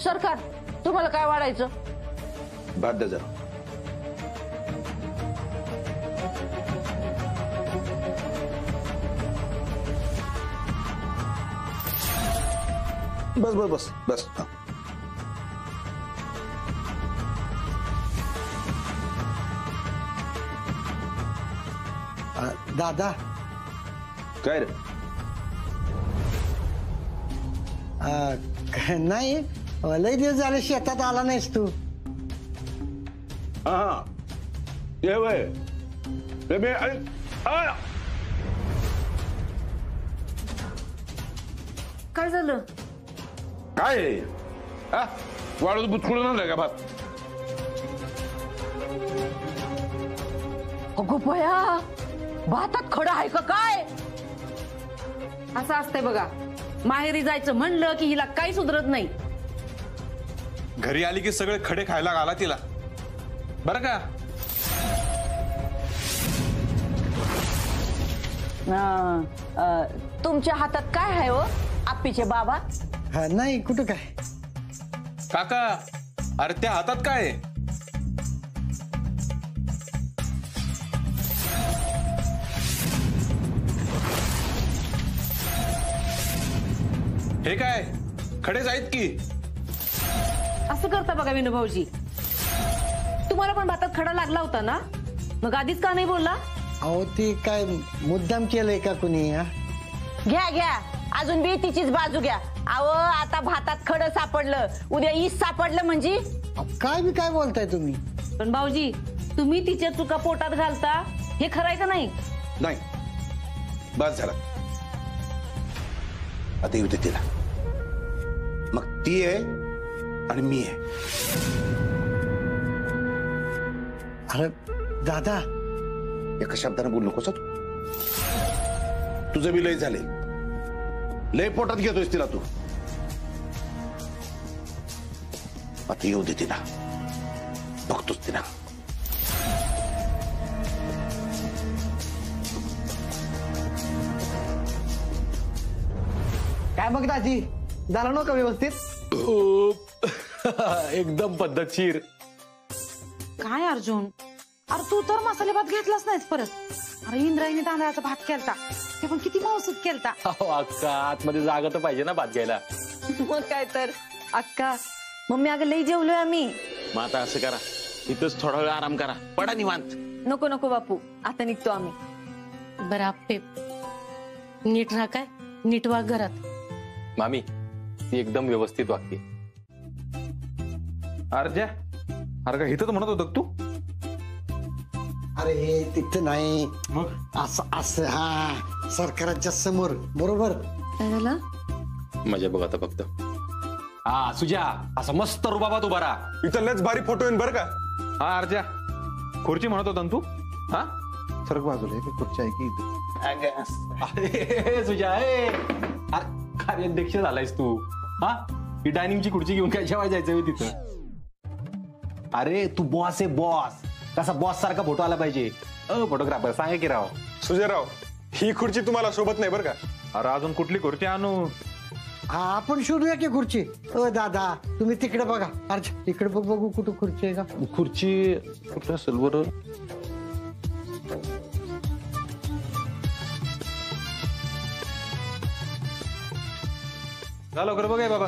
सरकार तुम्हाला काय वाढायचं? भात द्या जरा. बस बस बस बस. दादा काय रे? नाही लय दिवस झाले शेतात आला नाहीस तू. हा ये वय काय झालं? काय वाढत बुचकुळून आणलाय का भात? अगो बया, भातात खडा आहे का काय? असं असतंय बघा, माहेरी जायचं म्हणलं की हिला काही सुधरत नाही. घरी आली की सगळे खडे खायला घाला तिला बरं का. तुमच्या हातात काय आहे हो आप्पीचे बाबा? नाही कुठं काय काका, अरे त्या हातात काय आहे? हे काय खडेच आहेत की? असं करता बघा विनू भाऊजी, तुम्हाला पण भातात खडा लागला होता ना, मग आधीच का नाही बोलला? अहो ती काय मुद्दाम केलंय का कुणी? घ्या घ्या, अजून बी तिचीच बाजू घ्या. अहो आता भातात खडं सापडलं, उद्या ईस सापडलं म्हणजे काय बी काय बोलताय तुम्ही? पण भाऊजी, तुम्ही तिच्या चुका पोटात घालता हे खरंय का नाही? नाही, बस झाला. आता येऊ दे तिला. मग ती आहे आणि मी आहे. अरे दादा, एका शब्दाने बोलू नकोस तू. तुझं बी लय झाले, लय पोटात घेतोयस तिला तू. आता येऊ दे तिला, बघतोच तिला. काय बघ दाजी, झालं ना का व्यवस्थित? एकदम पद्धतशीर. काय अर्जुन, अरे तू तर मसाले भात घेतलाच नाहीस परत. अरे इंद्रायणी तांदळाचा भात केलता, ते पण किती मौसूद केलता. अक्का, आतमध्ये जागा तर पाहिजे ना भात घ्यायला. मग काय तर अक्का, मम्मी अगं लई जेवलोय आम्ही. मग आता असं करा, इथंच थोडा वेळ आराम करा, पडा निवांत. नको नको बापू, आता निघतो आम्ही. बरं आप्पे, नीट राहा काय, नीट वाग घरात. मामी ती एकदम व्यवस्थित वागते. अरे अरे का इथं म्हणत होत तू? अरे हे तिथं नाही, मग असं असं. हा, सरकाराच्या समोर. बरोबर. काय झालं? मजा बघ आता फक्त. हा सुजा, असं मस्त रुबाबात उभा राहा. इथं लयच भारी फोटो येईन बरं का. हा अर्जा, खुर्ची म्हणत होता ना तू? हा सरक बाजूला, खुर्ची आहे की इथे? अरे सुजा, कार्याध्यक्ष झालायस तू. हा, ही डायनिंगची खुर्ची घेऊन काय जेवाय जायचं तिथं? अरे तू बॉस आहे, बॉस. कसा बॉस सारखा फोटो आला पाहिजे. फोटोग्राफर सांगा की राव. सुजयराव, ही खुर्ची तुम्हाला सोबत नाही बरं का. अरे अजून कुठली खुर्ची आणू? हा, आपण शोधूया की खुर्ची. दादा तुम्ही तिकडे बघा. अरे तिकडे बघ, बघू कुठं खुर्ची आहे का. खुर्ची कुठं असेल बरं? लवकर बघ बाबा.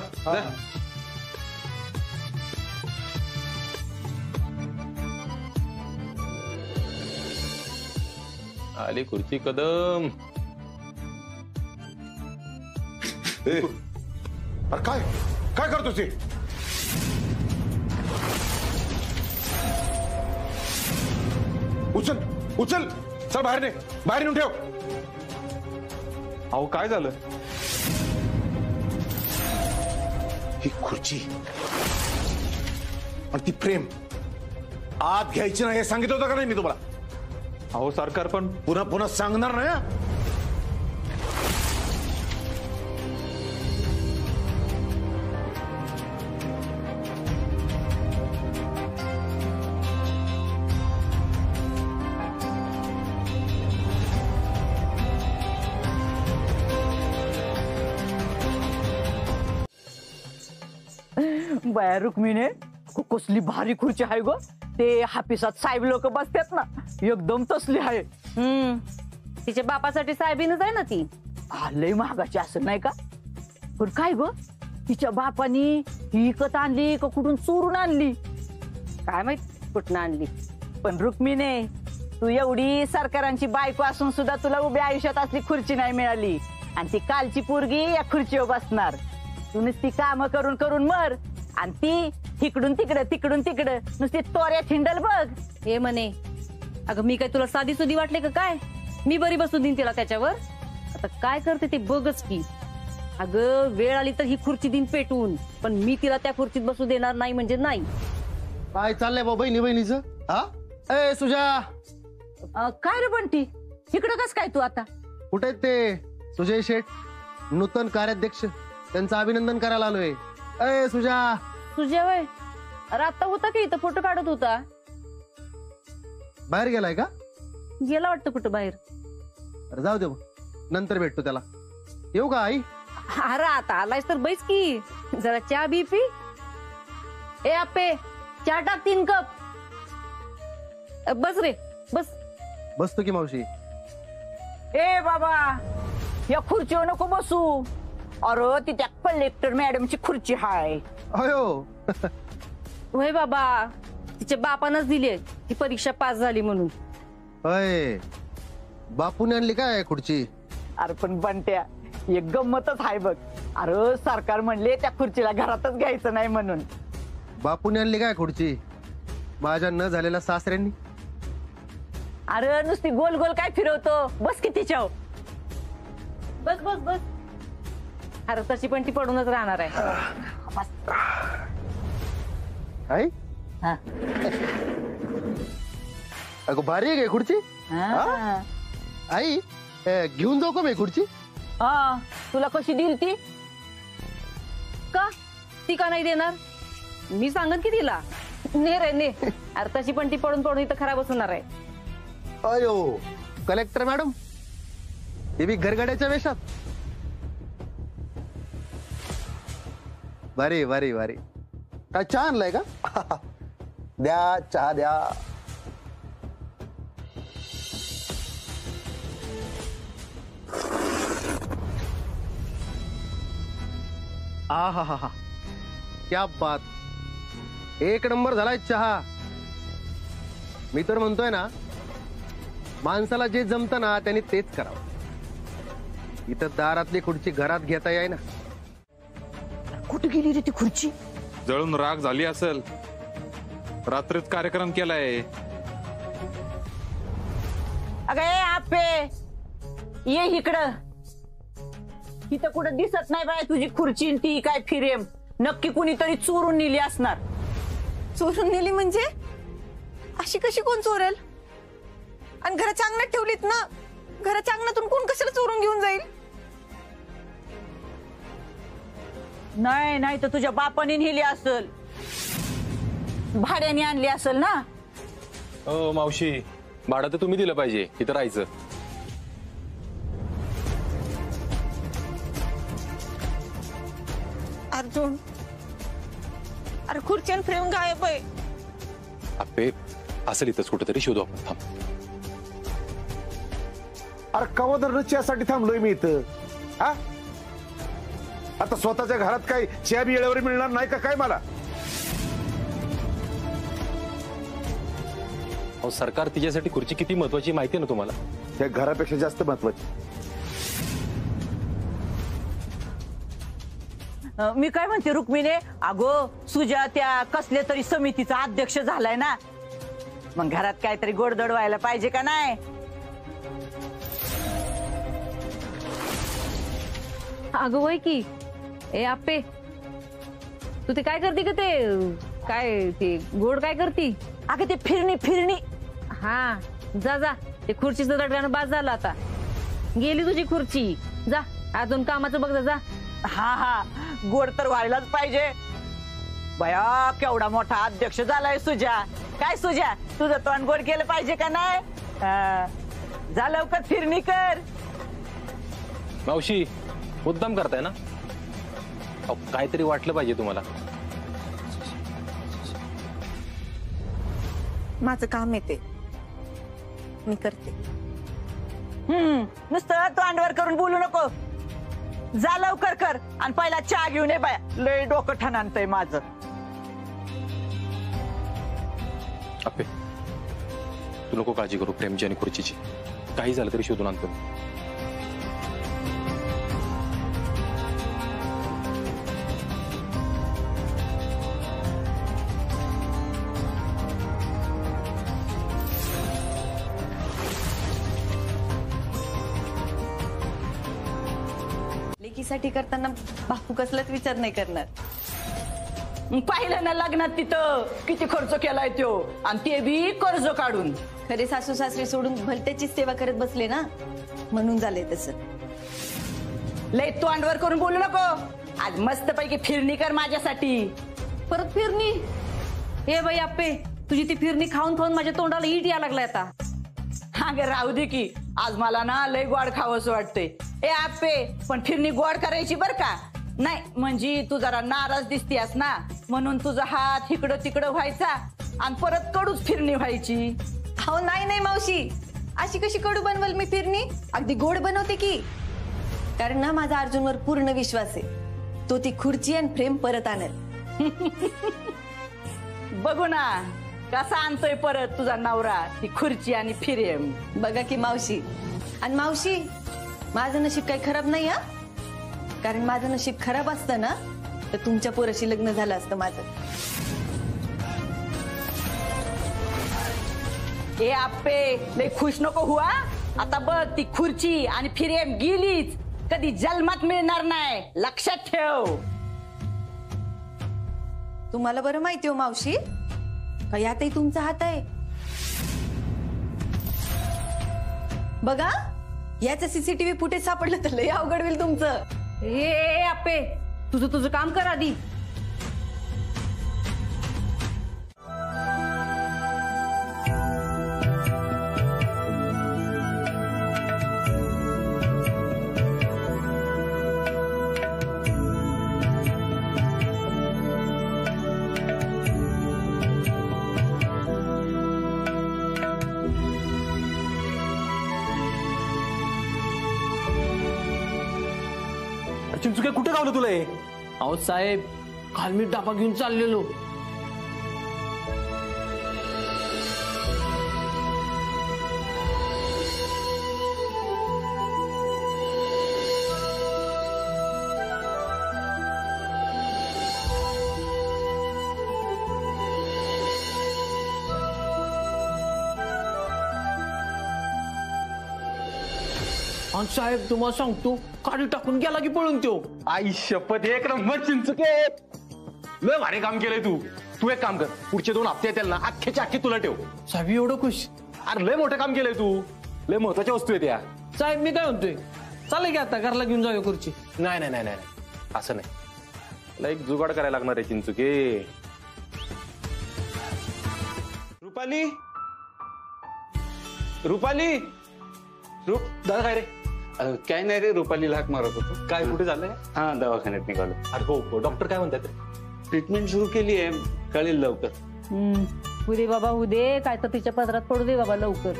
आली खुर्ची कदम. अरे काय काय करतोस ते? उचल उचल, चल बाहेर ने, बाहेर नेऊन ठेव. अहो काय झालं? ही खुर्ची आणि ती प्रेम आत घ्यायची नाही हे सांगितलं होतं का नाही मी तुम्हाला? अहो सरकार पण पुन्हा पुन्हा सांगणार नाही. बाया रुक्मिणी कसली भारी खुर्ची आहे ग. ते हापिसात साहेब लोक बसतात ना, एकदम तसली आहे. तिच्या बापासाठी साहेबीनच आहे ना ती. लय महागाची असं नाही का. पण काय ग, तिच्या बापानी ही विकत आणली का कुठून चोरून आणली काय माहित कुठनं आणली. पण रुक्मिणी, तू एवढी सरकारांची बायको असून सुद्धा तुला उभ्या आयुष्यात असली खुर्ची नाही मिळाली. आणि ती कालची पोरगी या खुर्चीवर बसणार. तू नुसती काम करून करून मर, आणि ती इकडून तिकडं नुसती तोऱ्या थिंडल बघ. हे म्हणे, अगं मी काय तुला साधी सुधी वाटले का काय? मी बरी बसून देईन तिला त्याच्यावर. आता काय करते ते बघच की. अगं वेळ आली तर ही खुर्ची देईन पेटवून, पण मी तिला त्या खुर्चीत बसू देणार नाही म्हणजे नाही. काय चाललंय बाबा बहिणीचं? हा ए सुजा, काय रे बंटी, इकडं कस काय तू आता? कुठे आहेत ते सुजय शेठ, नूतन कार्याध्यक्ष? त्यांचं अभिनंदन करायला आलोय. ए सुजा. तुझ्या वय अरे आता होता की इथं फोटो काढत होता. बाहेर गेलाय का? गेला वाटतं कुठं बाहेर. अरे जाऊ दे मग, नंतर भेटतो त्याला. येऊ का आई? अरे आता आलायस तर बैस की, जरा चहा बी पी. ए आपे, चहा टाक 3 कप. बस रे बस. बसतो की मावशी. ए बाबा, या खुर्चीवर नको बसू. अरे ती त्या कलेक्टर मॅडमची खुर्ची हाय. अयो. होय बाबा, तिच्या बापानच दिली ती परीक्षा पास झाली म्हणून. अय, बापूने आणली काय खुर्ची? अरे पण बंट्या, एक गंमतच आहे बघ. अरे सरकार म्हणले त्या खुर्चीला घरातच घ्यायचं नाही म्हणून. बापूने आणली काय खुर्ची? माझ्या न झालेल्या सासऱ्यांनी. अरे नुसती गोल गोल काय फिरवतो, बस की तिच्यावर. बस बस बस. अरे तशी पण ती पडूनच राहणार आहे. आई हा. अगं भारी आहे काय खुर्ची? हा. आई घेऊन जाऊ का मी खुर्ची? हा, तुला कशी दिली ती? का ती का नाही देणार? मी सांगत की तिला ने रे ने. अरे तशी पण ती पडून पडून इथं खराबच होणार आहे. अयो, कलेक्टर मॅडम, हे बी घरगड्याच्या वेशात. भारी भारी भारी. काय चहा आणलाय का? द्या चहा द्या. आ हा हा हा, क्या बात. एक नंबर झालाय चहा. मी तर म्हणतोय ना, माणसाला जे जमतं ना त्यांनी तेच करावं. इथं दारातली खुर्ची घरात घेता येई ना. कुठे गेली रे ती खुर्ची? जळून राग झाली असेल. रात्रीत कार्यक्रम केलाय. अगं ए आपे, ये इकडं. इथं कुठं दिसत नाही बाय तुझी खुर्ची ती काय फिरेम. नक्की कुणीतरी चोरून नेली असणार. चोरून नेली म्हणजे? अशी कशी कोण चोरेल? आणि घराच्या अंगणात ठेवलीत ना. घराच्या अंगणातून कोण कशाला चोरून घेऊन जाईल? नाही नाही तर तुझ्या बापाने नेली असेल, भाड्याने आणली असेल ना. हो मावशी, भाडं तर तुम्ही दिलं पाहिजे इथं राहायचं. अर्जुन, अरे खुर्ची आणि फ्रेम गायब आहे. आपे असेल इथंच कुठेतरी शोधू आपण. थांब. अरे कवा चहासाठी थांबलोय मी इथं. हा, आता स्वतःच्या घरात काय चहा बी वेळेवर मिळणार नाही का काय मला? अहो सरकार तिच्यासाठी खुर्ची किती महत्वाची माहिती आहे ना तुम्हाला? त्या घरापेक्षा जास्त महत्वाची. मी काय म्हणते रुक्मिणी, अगो सुजा त्या कसल्या तरी समितीचा अध्यक्ष झालाय ना, मग घरात काहीतरी गोडधोड व्हायला पाहिजे का नाही? अगं वय की. ए आपे, तू ते काय करते का ते काय ते गोड काय करती? अगं ते फिरणी. हा जा जा, ते खुर्चीचं रडगाणं बाद झालं आता. गेली तुझी खुर्ची. जा अजून कामाचं बघ जा. हा, गोड तर व्हायलाच पाहिजे. बया केवढा मोठा अध्यक्ष झालाय सुजा. काय सुजा, तुझं तोंड गोड केलं पाहिजे का नाही? जा लवकर फिरणी कर. मावशी मुद्दाम करताय ना? अहो काहीतरी वाटलं पाहिजे तुम्हाला. माझं काम आहे ते मी करते. नुसतं तोंडवर करून बोलू नको. जा लवकर कर आणि पहिला चहा घेऊन ये बाया. लय डोकं ठणानतंय माझं. अप्पे तू नको काळजी करू प्रेमची आणि खुर्चीची. काही झालं तरी शोधून आणतो. लेकीसाठी करताना बापू कसलाच विचार नाही करणार. पाहिलं ना लग्नात तिथं किती खर्च केलाय तो, आणि ते बी कर्ज काढून. खरे सासू सासरे सोडून भलत्याचीच सेवा करत बसले ना, म्हणून झालंय तसं. लय तोंडवर करून बोलू नको. आज मस्त पैकी फिरणी कर माझ्यासाठी. परत फिरणी? हे बाई आप्पे, तुझी ती फिरणी खाऊन खाऊन माझ्या तोंडाला ईट या लागलाय आता. अगं राहू दे की, आज मला ना लय गोड खावंसं वाटतंय. ए आप्पे, पण फिरणी गोड करायची बर का. नाही म्हणजे तू जरा नाराज दिसतीस ना, म्हणून तुझा हात इकडं तिकडं व्हायचा आणि परत कडूच फिरणी व्हायची. हो नाही मावशी, अशी कशी कडू बनवल मी फिरणी? अगदी गोड बनवते की. कारण ना माझा अर्जुनवर पूर्ण विश्वास आहे. तो ती खुर्ची आणि फ्रेम परत आणेल. बघू ना कसा आणतोय परत तुझा नवरा ती खुर्ची आणि फ्रेम. बघा की मावशी. आणि मावशी, माझं नशीब काही खराब नाही हा. कारण माझं नशीब खराब असतं ना तर तुमच्या पोराशी लग्न झालं असतं माझं. ए आप्पे, लय खुश नको हुआ. आता बघ ती खुर्ची आणि फ्रेम गेलीच, कधी जन्मात मिळणार नाही, लक्षात ठेव. तुम्हाला बरं माहिती हो मावशी, का यातही तुमचा हात आहे. बघा, याचं सीसीटीव्ही फुटेज सापडलं तर लय अवघड होईल तुमचं. ए आप्पे, तुझं काम कर आधी. चिंचुके कुठे गावलं तुला हे? अहो साहेब, काल मी डबा घेऊन चाललेलो. आणि साहेब तुम्हाला सांगतो, काडी टाकून गेला की पळून तो. आई शपथ, एक नंबर चिंचुके. लय भारी काम केलंय तू. तू एक काम कर, पुढचे 2 हप्ते येतील ना, अख्खेच्या अख्खे तुला ठेव. साहेब एवढं खुश? अरे लय मोठं काम केलंय तू. लय महत्वाच्या वस्तू आहे त्या. साहेब मी काय म्हणतोय, चालेल की आता घरला घेऊन जाऊया खुर्ची. नाही नाही नाही नाही, असं नाही. मला एक जुगाड करायला लागणार आहे चिंचुके. रुपाली, रुपाली, दादा काय रे? काय नाही रे, रुपालीला हाक मारत होतो. काय कुठे झालंय? हा, दवाखान्यात निघालो. अरे हो, डॉक्टर काय म्हणतात? ट्रीटमेंट सुरू केली आहे, कळेल लवकर. उदे बाबा उदे, काय तर तिच्या पदरात पडू दे बाबा लवकर.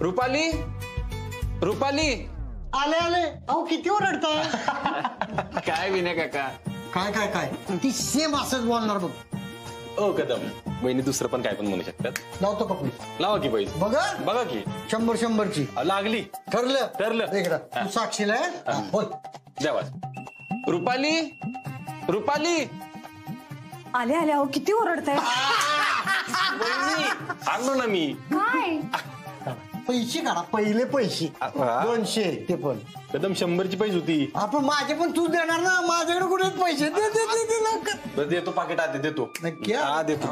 रुपाली, रुपाली. आले आले. अहो किती ओरडताय. काय विनय काका? काय काय काय ती सेम असंच बोलणार बघ. ओ कदम, वहिनी दुसरं पण काय पण म्हणू शकतात. लावतो का लावा की पैसे. बघा बघा की 100-100ची लागली. ठरलं इकडं. तू साक्षीला आहे? बोल. द्यावा. रुपाली, रुपाली. आले आले. अहो किती ओरडताय. सांगलो ना मी. काय पैसे काढा, पहिले पैसे. 200 ते पण. कदम 100ची पैसे होती. आपण माझे पण तूच देणार ना, माझ्याकडे कुठे पैसे. दे लवकर. बरं देतो, पाकिट आते देतो. हा देतो.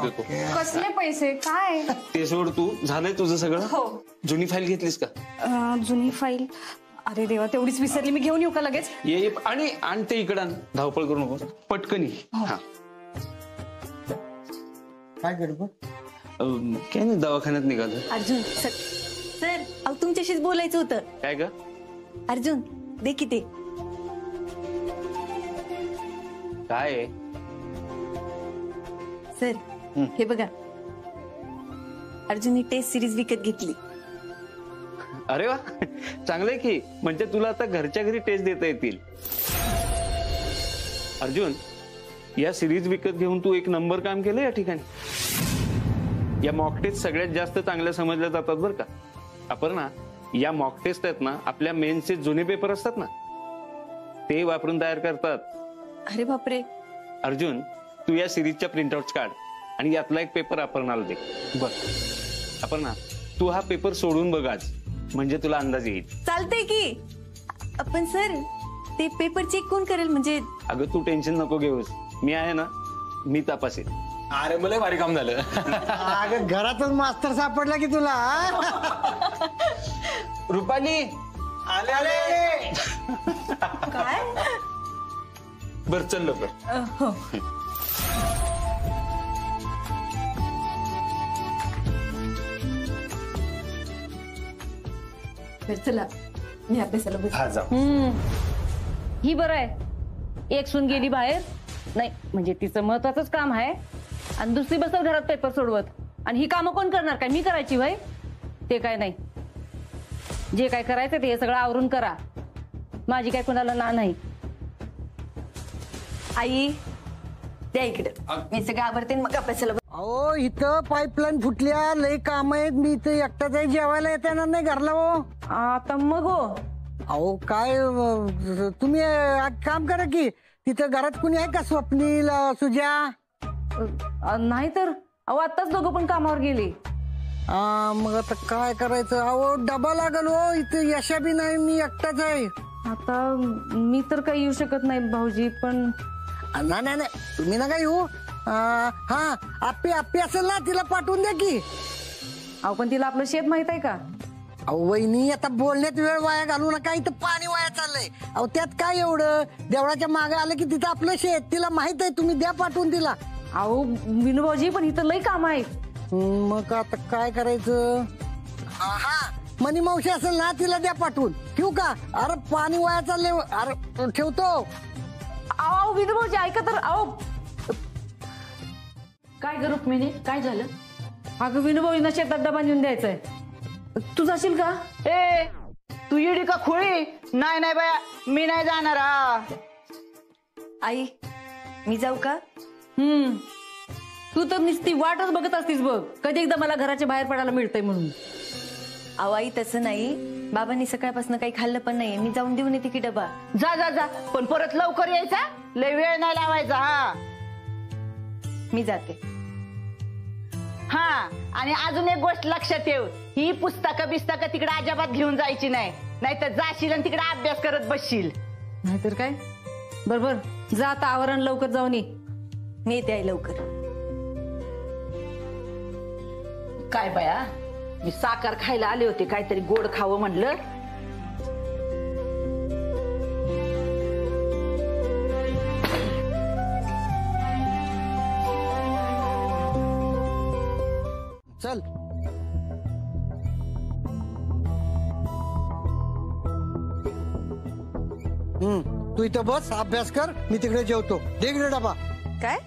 कसले पैसे? काय ते सोड तू, झालंय तुझं सगळं? हो. जुनी फाईल घेतलीस का? जुनी फाईल? अरे देवा, तेवढीच विसरली मी. घेऊन येऊ का लगेच? ये आणि ते इकडं धावपळ करू नको, पटकन ये. हा. काय गडबड? काय नाही, दवाखान्यात निघालो. अर्जुन सर, अहो तुमच्याशीच बोलायचं होतं. काय ग? अर्जुन दे की ते. काय सर हे बघा, अर्जुन ही टेस्ट सिरीज विकत घेतली. अरे वा, चांगलंय की. म्हणजे तुला आता घरच्या घरी टेस्ट देता येतील. अर्जुन, या सिरीज विकत घेऊन तू एक नंबर काम केलं या ठिकाणी. या मॉक टेस्ट सगळ्यात जास्त चांगल्या समजल्या जातात बरं का. अपर्णा, या मॉक टेस्ट आहेत ना, आपल्या मेन्सचे जुने पेपर असतात ना, ते वापरून तयार करतात. अरे बापरे. अर्जुन, तू या सिरीजच्या प्रिंटआउट्स काढ आणि यातला एक पेपर अपर्णाला दे. बर. अपर्णा, तू हा पेपर सोडून बघ आज, म्हणजे तुला अंदाज येईल. चालतंय की. पण सर, ते पेपर चेक कोण करेल? म्हणजे अगं तू टेन्शन नको घेऊस, मी आहे ना, मी तपासेल. अरे मला भारी काम झालं. अगं घरातच मास्तर सापडला की तुला. रुपाली, आले आले. काय? बर चल लवकर. चला, मी अभ्यासाला बस. हा जाऊ. ही बरं आहे. एक सून गेली बाहेर, नाही म्हणजे तिचं महत्वाचंच काम आहे, आणि दुसरी बसल घरात पेपर सोडवत. आणि ही कामं कोण करणार? काय मी करायची भाई? ते काय नाही. जे काय करायचं ते सगळं आवरून करा. माझी काय कोणाला ना नाही. आई द्या इकडे, मी सगळं आवडते मग अभ्यासाला बस. अहो इथं पाईपलाईन फुटल्या, लय काम आहेत. मी इथं एकटाच आहे, जेवायला येता येणार नाही घरला. हो आता मग हो. अहो काय तुम्ही काम करा की, तिथं घरात कुणी आहे का? स्वप्नील, सुजा? नाही तर अहो आत्ताच दोघं पण कामावर गेले. मग आता काय करायचं? अहो डबा लागल हो. इथं यशा बी नाही, मी एकटाच आहे. आता मी तर काही येऊ शकत नाही भाऊजी, पण नाही नाही नाही, तुम्ही नका येऊ. हा आप्पी आप्पी असेल ना, तिला पाठवून द्या की. अहो पण तिला आपलं शेत माहित आहे का? अहो वहिनी, आता बोलण्यात वेळ वाया घालू नका. इथं पाणी वाया चाललंय. अहो त्यात काय एवढं? देवळाच्या मागे आलं की तिथं आपलं शेत, तिला माहित आहे. तुम्ही द्या पाठवून तिला. अहो विनोभाऊजी, पण इथं लई काम आहेत. मग आता काय करायचं? हा मनी मावशी असेल ना, तिला द्या पाठवून. ठेवू का? अरे पाणी वाया चाललंय. अरे ठेवतो. अहो विनोभाऊजी ऐका तर. अहो काय करू रुक्मिणी, काय झालं? अगं विनोभाऊजींना शेतात डबा नेऊन द्यायचंय. तू जाशील का? ए तू येडी का खोळी? नाही नाही बाया, मी नाही जाणार. आई, मी जाऊ का? तू तर नुसती वाटच बघत असतीस बघ, कधी एकदा मला घराच्या बाहेर पडायला मिळतंय म्हणून. अहो आई तसं नाही, बाबांनी सकाळपासून काही खाल्लं पण नाही. मी जाऊन देऊन येते की डबा. जा जा जा, पण परत लवकर यायचा, लय वेळ नाही लावायचा. हा मी जाते. हा आणि अजून एक गोष्ट लक्षात ठेव, ही पुस्तकं बिस्तकं तिकडे अजिबात घेऊन जायची नाही, नाहीतर जाशील आणि तिकडे अभ्यास करत बसशील. नाहीतर काय. बरोबर, जा आता आवरण लवकर जाऊन ये. मी येते आई लवकर. काय बाया, मी साखर खायला आले होते, काहीतरी गोड खावं म्हणलं. चल. तू इथं बस, अभ्यास कर, मी तिकडे जेवतो. दे इकडे डबा. काय?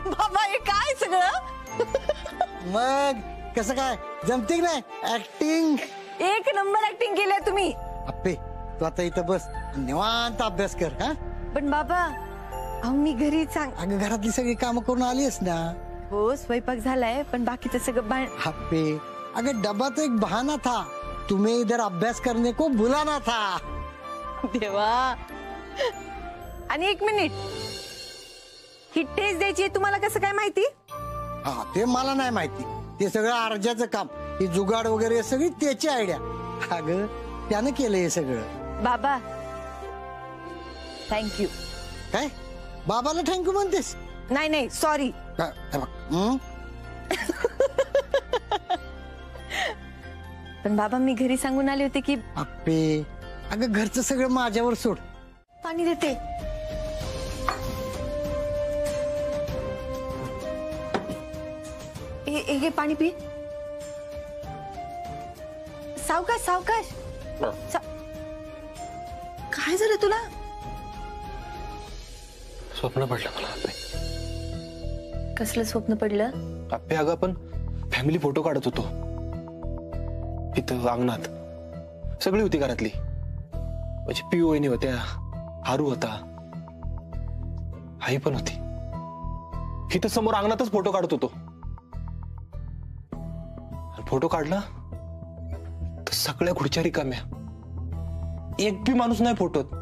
बाबा हे काय सगळं? मग कसं काय जमते की नाही ऍक्टिंग? एक नंबर ऍक्टिंग केली तुम्ही. अप्पे तू आता इथं बस, निवांत अभ्यास कर. हा पण बाबा, अहो मी घरी सांग. अगं घरातली सगळी कामं करून आलीस ना. हो स्वयंपाक झालाय, पण बाकीचं सगळं अप्पे अगं डबा तो एक बहाना था, तुम्हें इधर अभ्यास करने को बुलाना था. देवा. आणि एक मिनिट, ही टेस्ट द्यायची आहे तुम्हाला कसं काय माहिती? हा ते मला नाही माहिती, ते सगळं अर्जाचं काम. हे जुगाड वगैरे सगळी त्याची आयडिया. अगं त्यानं केलं हे सगळं. बाबा थँक्यू. काय बाबाला थँक्यू म्हणतेस? नाही नाही सॉरी. पण बाबा मी घरी सांगून आले होते की. अप्पे अगं घरचं सगळं माझ्यावर सोड. पाणी देते. घे पाणी पी. सावकाश सावकाश. काय झालं तुला? स्वप्न पडलं मला आप्पे. कसलं स्वप्न पडलं? आप्पे अगं आपण फॅमिली फोटो काढत होतो इथं अंगणात. सगळी होती घरातली. म्हणजे पिऊ वहिनी होत्या, हारू होता, आई पण होती. इथं समोर अंगणातच फोटो काढत होतो. फोटो काढला तर सगळ्या खुर्च्या रिकाम्या, एक बी माणूस नाही फोटोत.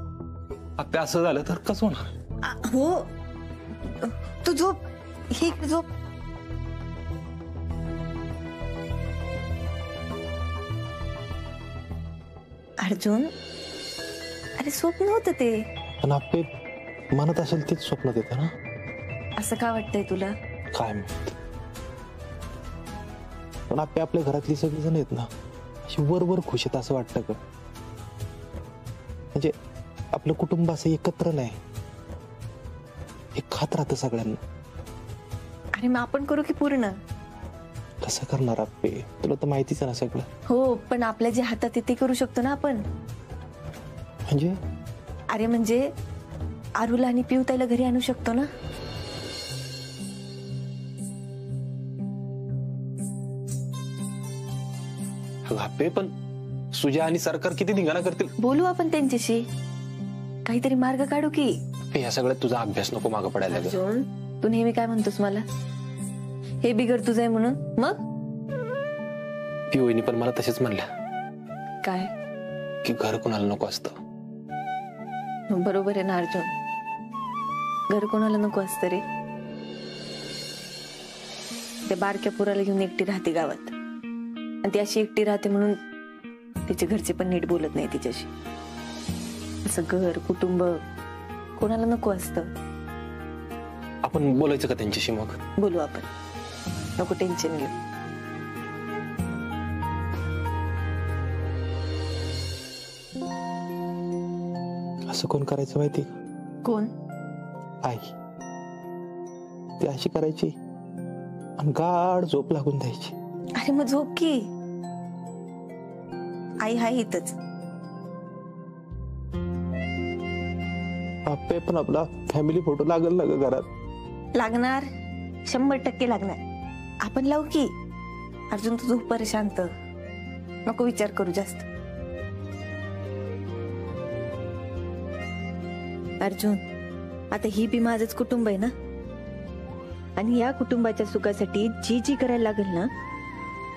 आप्पे असं झालं तर कसं होणार? हो तू झोप. ही झोप. अर्जुन, अरे स्वप्न होतं ते. पण आप्पे म्हणत असेल तेच स्वप्न देतं ना? असं का वाटतंय तुला? काय माहित. पण आप्पे आपल्या घरातली सगळी जण आहेत ना, अशी वर खुश आहेत असं वाटतं का? म्हणजे आपलं कुटुंब असं एकत्र नाही, एक खात राहतं सगळ्यांना. अरे मग आपण करू की पूर्ण? कसं करणार आप्पे? तुला तर माहितीच आहे ना सगळं. हो पण आपल्या जे हातात आहे ते करू शकतो ना आपण. म्हणजे? अरे म्हणजे आरूला आणि पिऊताईला घरी आणू शकतो ना. आप्पे पण सुजा आणि सरकार किती धिंगाणा करतील. बोलू आपण त्यांच्याशी, काहीतरी मार्ग काढू की. या सगळ्यात तुझा अभ्यास नको मागं पडायला. अर्जुन, तू नेहमी काय म्हणतोस मला, हे बिघड तुझं आहे म्हणून. मग पिवळीनी पण मला तसेच म्हणल्या. काय? की घर कोणाला नको असतं. बरोबर आहे ना अर्जुन, घर कोणाला नको असतं रे. त्या बारक्या पोराला घेऊन एकटी राहते गावात, आणि ती अशी एकटी राहते म्हणून तिचे घरचे पण नीट बोलत नाही तिच्याशी. असं घर कुटुंब कोणाला नको असतं. आपण बोलायचं का त्यांच्याशी? मग बोलू आपण, नको टेन्शन घेऊ. असं कोण करायचं माहिती? कोण? आई. ती अशी करायची आणि गाढ झोप लागून द्यायची. अरे मग झोप की, आई हाय इथंच. आप्पे पण आपला फॅमिली फोटो लागल ना ग घरात? लागणार, 100% लागणार. आपण लावू की. अर्जुन तू झोप बरं शांत, नको विचार करू जास्त. अर्जुन, आता ही बी माझंच कुटुंब आहे ना, आणि या कुटुंबाच्या सुखासाठी जी जी करायला लागेल ना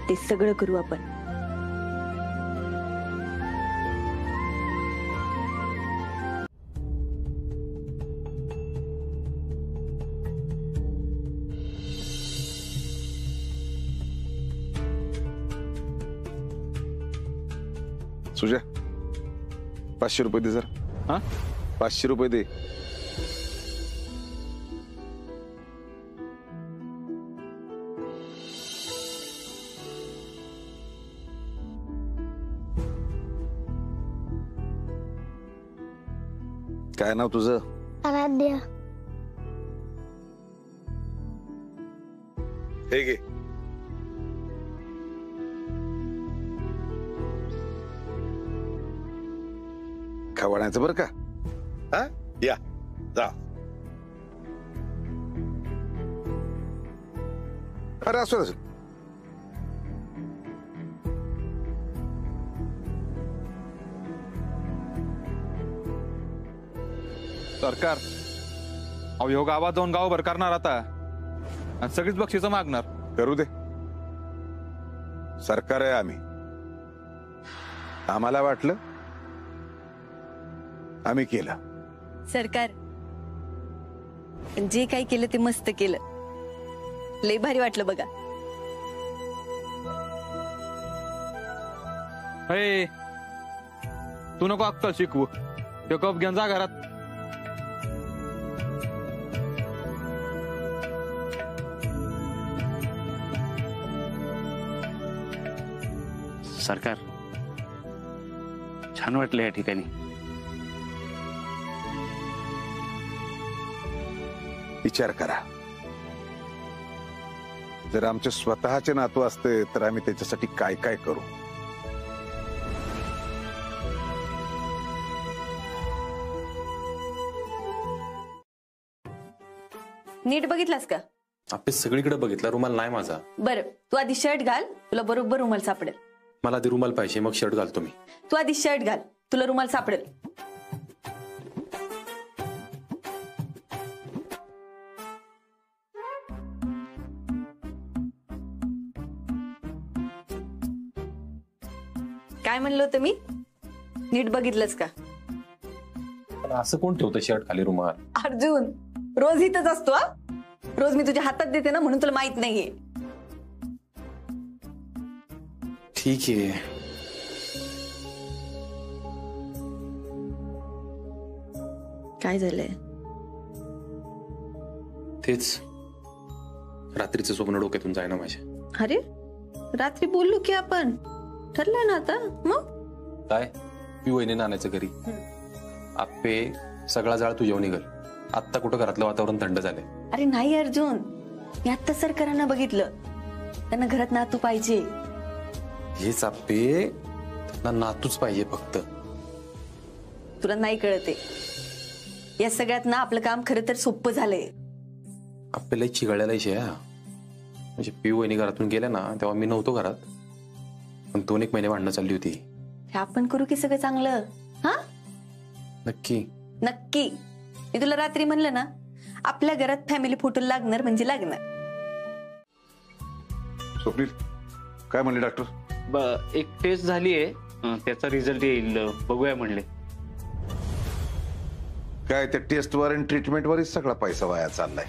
ते सगळं करू आपण. सुजा, 500 रुपये दे. जर 500 रुपये दे. काय नाव तुझं? आराध्या. हे घे. खवडायचं बरं का? हा, या जा. अरे असं असं सरकार अहो गावात जाऊन गावभर करणार आता, आणि सगळीच बक्षिसं मागणार. करू दे. सरकार आहे आम्ही. आम्हाला वाटलं, आम्ही केलं. सरकार जे काही केलं ते मस्त केलं, लय भारी वाटलं बघा. हे तू नको अक्कल शिकवू. तो कप घेऊन जा घरात. सरकार छान वाटलं या ठिकाणी. विचार करा, जर आमचे स्वतःचे नातू असते तर आम्ही त्याच्यासाठी काय काय करू. नीट बघितलास का? आपण सगळीकडे बघितला, रुमाल नाही माझा. बरं, तू आधी शर्ट घाल, तुला बरोबर रुमाल सापडेल. मला आधी रुमाल पाहिजे, मग शर्ट घालतो मी. तू आधी शर्ट घाल, तुला रुमाल सापडेल. काय म्हणलं होतं मी? नीट बघितलंस का? असं कोण ठेवतं शर्ट खाली रुमाल? अर्जुन, रोज इथंच असतो हा? रोज मी तुझ्या हातात देते ना, म्हणून तुला माहित नाहीये. ठीक आहे. काय झालंय? तेच रात्रीचं स्वप्न डोक्यातून जायना माझ्या. अरे, रात्री बोललो की आपण, ठरलं ना आता. मग काय मी वहिनी आणायचं घरी. आप्पे सगळा जाळ तुझ्यावर निघल. आत्ता कुठं घरातलं वातावरण थंड झालंय. अरे नाही अर्जुन, मी आत्ता सरकारांना बघितलं, त्यांना घरात नातू पाहिजे. हेच आप्पे, त्यांना नातूच पाहिजे फक्त. तुला नाही कळते, या सगळ्यात ना आपलं काम खरं तर सोपं झालंय. आप्पेला चिघळ्याला शया. म्हणजे पिऊ वहिनी घरातून गेल्या ना, तेव्हा मी नव्हतो घरात, पण 2-1 महिने भांडणं चालली होती. हे आपण करू की सगळं चांगलं? हा, नक्की नक्की. मी तुला रात्री म्हणलं ना, आपल्या घरात फॅमिली फोटो लागणार म्हणजे लागणार. स्वप्नील, काय म्हणले डॉक्टर? एक टेस्ट झालीये, त्याचा रिझल्ट येईल, बघूया म्हणले. काय त्या टेस्टवर आणि ट्रीटमेंटवरच सगळा पैसा वाया चाललाय.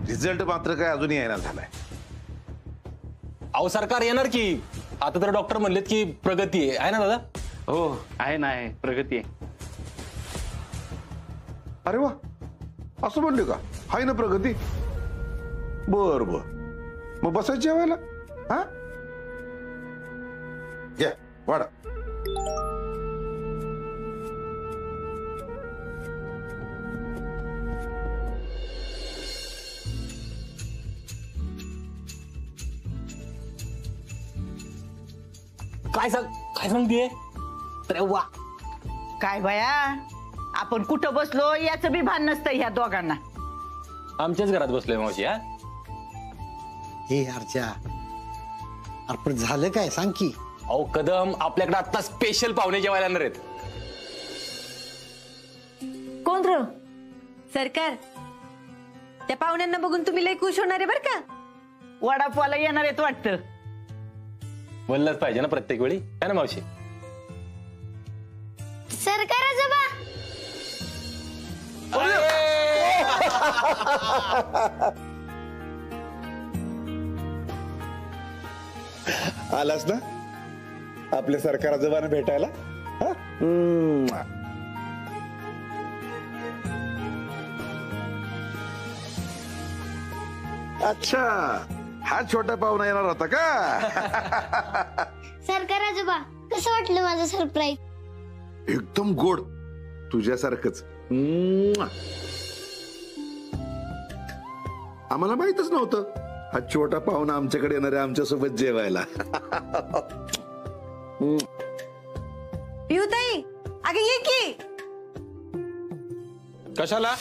रिझल्ट मात्र काय अजूनही येणार झालाय. अहो सरकार येणार की, आता तर डॉक्टर म्हणलेत की प्रगती आहे ना दादा? हो आहे ना, आहे प्रगती आहे. अरे वा, असं म्हणले का? हाय ना प्रगती? बर बर, मग बसायचं जेवायला. हा, घ्या वाडा. काय सांगते? अरे वा, काय बाया, आपण कुठं बसलो याचं बी भान नसतं ह्या दोघांना. आमच्याच घरात बसलोय मावशी. हा, हे अर्जा, आपण झालं काय सांग की. अहो कदम, आपल्याकडे आता स्पेशल पाहुणे जेवायला येणार आहेत. कोण र? सरकार. त्या पाहुण्यांना बघून तुम्ही लय खुश होणार आहे बर का. वडापावला येणार आहेत वाटतं. बोललंच पाहिजे ना प्रत्येक वेळी, है ना मावशी? सरकार आजोबा. आलास ना आपल्या सरकार आजोबांना भेटायला? अच्छा, हा छोटा पाहुणा येणार होता का? सरकार आजोबा, कसं वाटलं माझं सरप्राईज? एकदम गोड, तुझ्यासारखंच. आम्हाला माहितच नव्हतं हा छोटा पाहुणा आमच्याकडे येणार आहे आमच्या सोबत जेवायला. पिऊताई, अगं ये की. कशाला?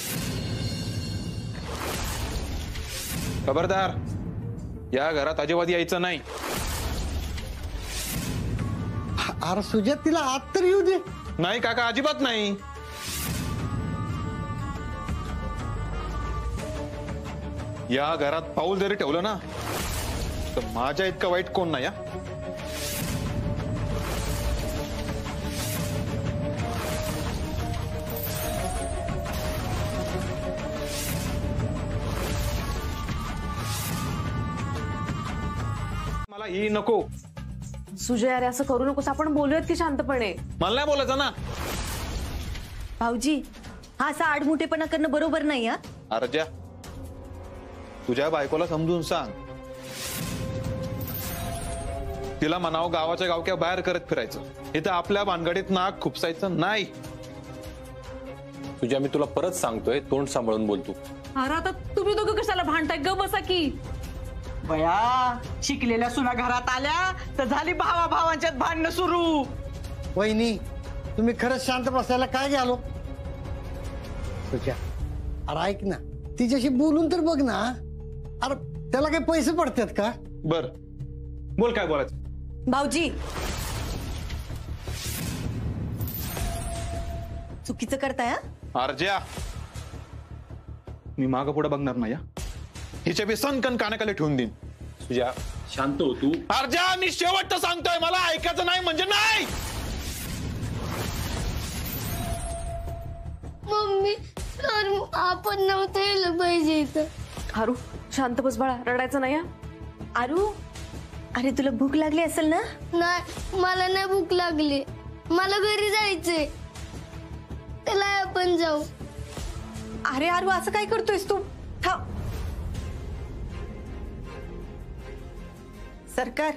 खबरदार, या घरात अजिबात यायचं नाही. अरे सुजात, तिला आत तर येऊ दे. नाही काका, अजिबात नाही. या घरात पाऊल जरी ठेवलं ना, तर माझ्या इतका वाईट कोण नाही. मला ही नको. सुजय, अरे असं करू नकोस, आपण बोलूयात की शांतपणे. मला नाही बोलायचं ना. भाऊजी, हा असा आडमुठेपणा करणं बरोबर नाही. हा अर्जा, तुझ्या बायकोला समजून सांग. तिला म्हणावं गावाच्या गावक्या बाहेर करत फिरायचं, इथं आपल्या भानगडीत नाक खुपसायचं नाही. तुझ्या मी तुला परत सांगतोय, तोंड सांभाळून बोलतो. अरे आता तुम्ही दोघं कशाला भांडताय? ग बसा की. बया शिकलेल्या सुना घरात आल्या तर झाली भावा भावांच्यात भांडणं सुरू. वहिनी तुम्ही खरंच शांत बसायला काय घ्यालो? अरे ऐक ना, तिच्याशी बोलून तर बघ ना. अरे त्याला काही पैसे पडतात का? बर बोल काय बोलायचं. भाऊजी चुकीचं करताय हा? अर्ज्या मी माग पुढे बघणार नाही. हिच्या बी सनकन कानाखाली ठेवून देईन. तुझ्या शांत हो तू. अर्ज्या मी शेवटचं सांगतोय, मला ऐकायचं नाही म्हणजे नाही. मम्मी सर आपण नव्हतं यायला पाहिजे इथं. आरू शांत बस बाळा, रडायचं नाही हा. आरू अरे तुला भूक लागली असेल ना? नाही मला नाही भूक लागली, मला घरी जायचंय. त्याला आपण जाऊ. अरे आरू असं काय करतोयस तू? थांब. सरकार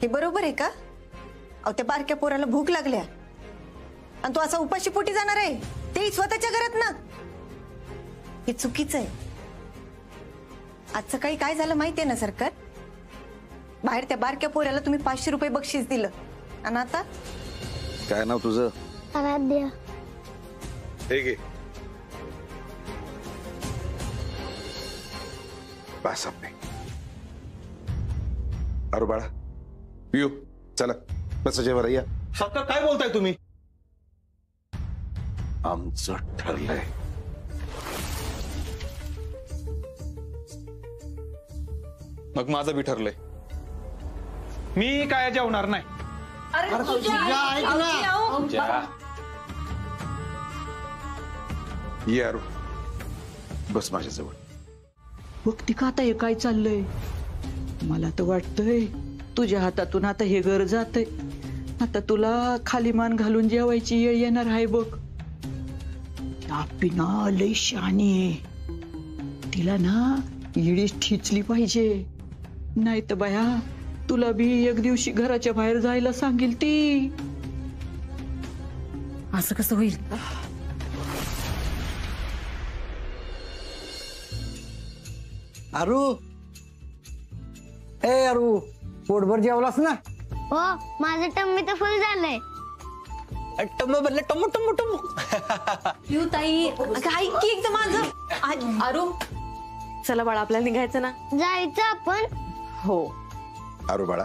हे बरोबर आहे का? अहो त्या बारक्या पोराला भूक लागल्या आणि तू असा उपाशी पोटी जाणार आहे, तेही स्वतःच्या घरात ना? हे चुकीचं आहे. आज सकाळी काय झालं माहितीये ना सरकार? बाहेर त्या बारक्या पोराला तुम्ही 500 रुपये बक्षीस दिलं आणि आता काय नाव तुझं? आराध्या. ठीक आहे बस आपने. अरे बाळा पिऊ चला बस जेव्हा या. सरकार काय बोलताय तुम्ही? आमचं ठरलंय. मग माझं बी ठरलंय, मी काय जेवणार नाही. अरे तुझ्या ऐक ना. ये अरू बस माझ्याजवळ. बघती का आता हे काय चाललंय? मला तर वाटतंय तुझ्या हातातून आता हे घर जातंय. आता तुला खाली मान घालून जेवायची येळ येणार आहे बघ. पिना लई शहाणी आहे, तिला ना इडीच ठिचली पाहिजे, नाही तर बाया तुला बी एक दिवशी घराच्या बाहेर जायला सांगेल ती. असं कसं होईल? अरू ए अरू पोटभर जेवलास ना? हो माझं टम्मी तर फुल झालंय. टम्म बनलं टम्मू टम्मू टम्मू. पिऊ ताई काय की एकदम माझं. आरू चला बाळा आपल्याला निघायचं ना? जायचं आपण. हो. अरू बाळा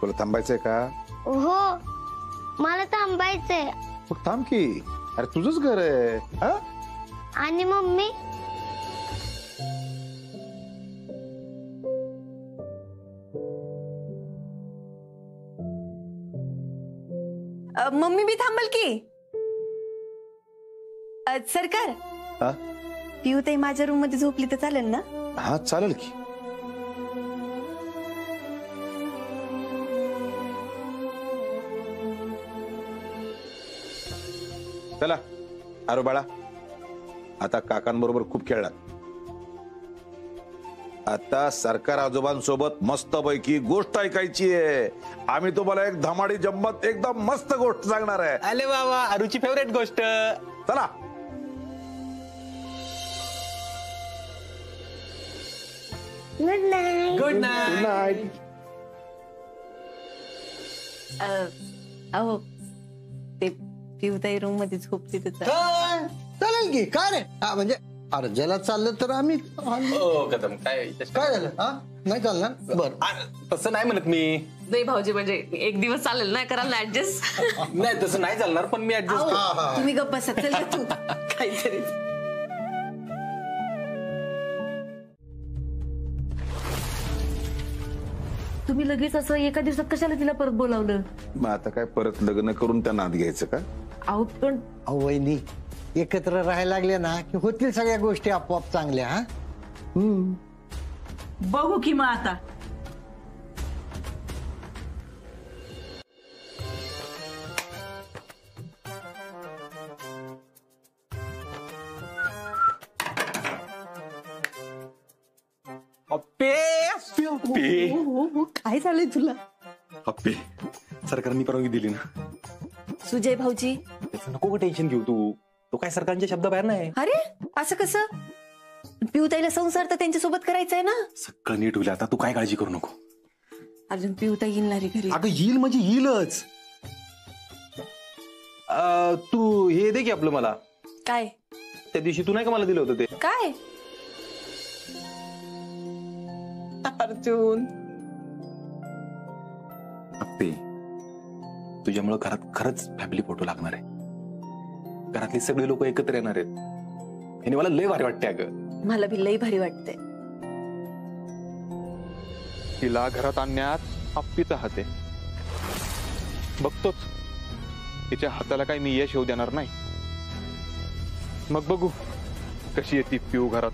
तुला थांबायचंय का? हो मला थांबायचंय. मग थांब की, अरे तुझंच घर आहे. हा आणि मम्मी? मम्मी बी थांबल की. सरकार हा? पिऊ ताई माझ्या रूम मध्ये झोपली तर चालेल ना? हा चालेल की. चला अरे बाळा आता काकांबरोबर खूप खेळलात. आता सरकार आजोबांसोबत मस्तपैकी गोष्ट ऐकायची आहे. आम्ही तुम्हाला एक धमाडी जम्मत एकदम मस्त गोष्ट सांगणार आहे. अरे बाबा आरूची फेवरेट गोष्ट. चला. Good night. Good night. अहो ते पिऊ ताई रूम मध्ये झोपली तर चालेल की. काय रे? हा म्हणजे अरे ज्याला चाललं तर आम्ही कदम काय काय झालं? हा नाही चालणार. बर तसं नाही म्हणत मी. नाही भाऊजी म्हणजे एक दिवस चालेल ना, कराल ना ऍडजस्ट? नाही तसं नाही चालणार पण मी ऍडजस्ट. तुम्ही गप्प बसा. चल तू काहीतरी. तुम्ही लगेच असं एका दिवसात कशाला तिला परत बोलावलं? मग आता काय परत लग्न करून त्या नाद घ्यायचं का? अहो पण वहिनी एकत्र राहायला लागले ना की होतील सगळ्या गोष्टी आपोआप चांगल्या. हा बघू की मग आता. काय झालंय तुला? अप्पे सरकारने परवानगी दिली ना. सुजय भाऊजी त्याचं नको टेन्शन घेऊ तू. तो काय सरकारच्या शब्दाबाहेर नाही. अरे असं कसं? पिऊताईला संसार तर त्यांच्यासोबत करायचा आहे ना. सगळं नीट होईल आता, तू काय काळजी करू नको. अजून पिऊताई येईल ना रे घरी. अगं येईल म्हणजे येईलच. तू हे दे की आपलं मला. काय? त्या दिवशी तू नाही का मला दिलं होतं ते. काय अर्जुन? ते तुझ्यामुळे घरात खरंच फॅमिली फोटो लागणार आहे. घरातली सगळी लोक एकत्र येणार आहेत. याने मला लय भारी वाटते. अगं मला बी लई भारी वाटते. तिला घरात आणण्यात आप्पीचा हात आहे. बघतोच तिच्या हाताला काही मी यश येऊ देणार नाही. मग बघू कशी येते पिऊ घरात.